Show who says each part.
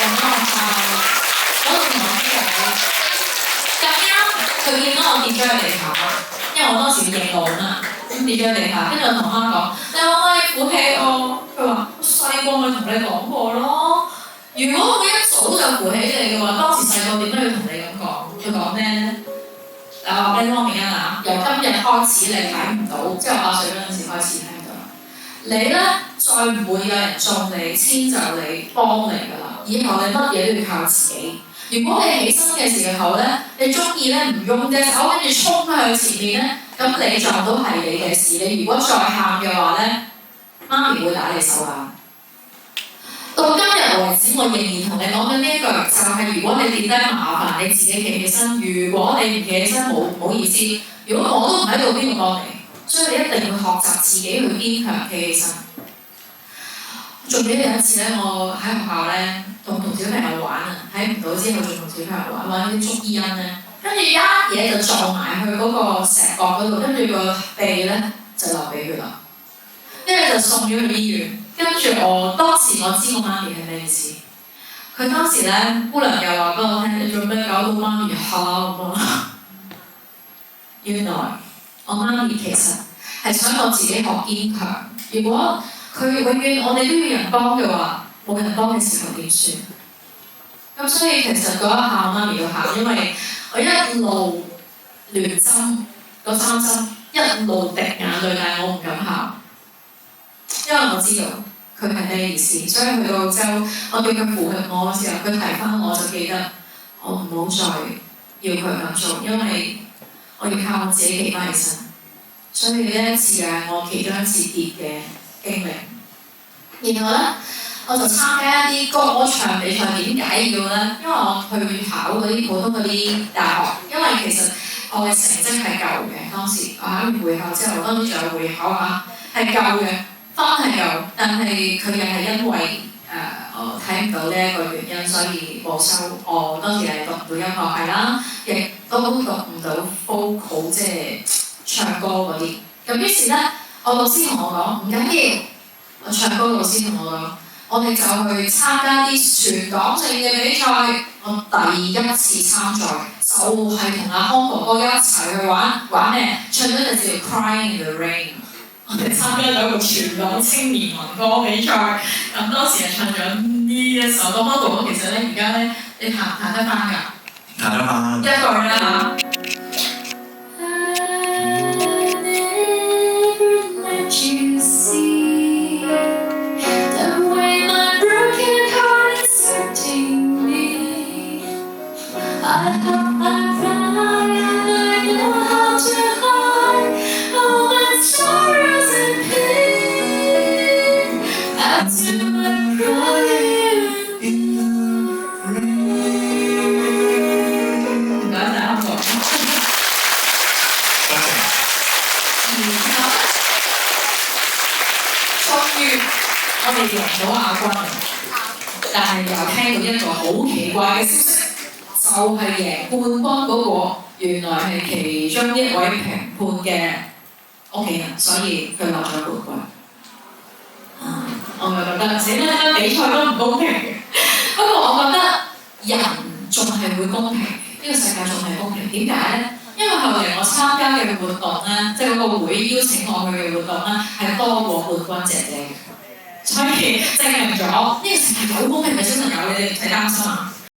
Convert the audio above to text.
Speaker 1: 間學校嗰度同我傾偈。咁啱佢見到我跌咗喺地下，因為我當時要認路啊嘛，咁跌咗喺地下，跟住我同媽講：你可唔可以扶起我？佢話：細個咪同你講過咯。如果我一早就扶起你嘅話，當時細個點解要同你咁講？佢講咩咧？話俾方面啊，由今日開始你睇唔到，即係我8歲嗰陣時開始睇唔到。你咧再唔會有人縱你、遷就你、幫你㗎啦。以後你乜嘢都要靠自己。如果你起身嘅時候咧，你中意咧唔用隻手跟住衝向前面咧，咁你撞到係你嘅事。你如果再喊嘅話咧，媽咪會打你手眼。到今日為止，我仍然同你講緊呢一句，就係如果你跌低麻煩，你自己企起身。如果你唔企起身，唔好意思。如果我都唔喺度，邊個幫你？所以你一定要學習自己去堅強企起身。仲記得有一次咧，我喺學校咧同小朋友玩啊，睇唔到之後仲同小朋友玩啲捉伊人咧，跟住一嘢就撞埋去嗰個石角嗰度，跟住個鼻咧就流鼻血啦，跟住就送咗去醫院。跟住當時我知我媽咪係咩意思，佢當時咧姑娘又話俾我聽：你做咩搞到媽咪喊啊？原來我媽咪其實係想我自己學堅強。如果佢永遠我哋都要人幫嘅話，冇人幫嘅時候點算？咁所以其實嗰一下我媽咪要喊，因為我一路亂針嗰3針，一路滴眼淚，但係我唔敢喊，因為我知道佢係咩意思。所以去到澳洲，我叫佢扶佢我嘅時候，佢提翻我就記得我唔好再要佢咁做，因為我要靠我自己企翻起身。所以呢一次係我其中一次跌嘅經歷。然後咧，我就參加一啲歌唱比賽。點解要咧？因為我去考嗰啲普通嗰啲大學，因為其實我嘅成績係夠嘅。當時我考完會考之後，當時仲有會考嚇，係夠嘅，分係夠，但係佢又係因為我睇唔到呢一個原因，所以冇收。我當時係讀唔到音樂系啦，亦都讀唔到 vocal 即係唱歌嗰啲。咁於是咧，我老師同我講唔緊要。我唱歌老師同我講，我哋就去參加啲全港性嘅比賽。我第一次參賽就係同阿康哥哥一齊去玩咩？唱咗隻叫《Crying in the Rain》。我哋參加咗一個全港青年民歌比賽。咁當時係唱咗呢一首《多麼度》。其實咧，而家咧，你彈得翻㗎？
Speaker 2: 彈得翻。
Speaker 1: 一句啦嚇。我哋贏咗亞軍，但係又聽到一個好奇怪嘅消息，就係贏冠軍嗰個原來係其中一位評判嘅屋企人，所以佢攞咗冠軍。我咪覺得死啦，比賽都唔公平嘅。不過我覺得人仲係會公平，呢個世界仲係公平。點解咧？因為後嚟我參加嘅活動咧，即係嗰個會邀請我去嘅活動咧，係多過冠軍姐姐嘅。所以證明咗呢個世界好公平嘅，小朋友，你哋唔使擔心啊！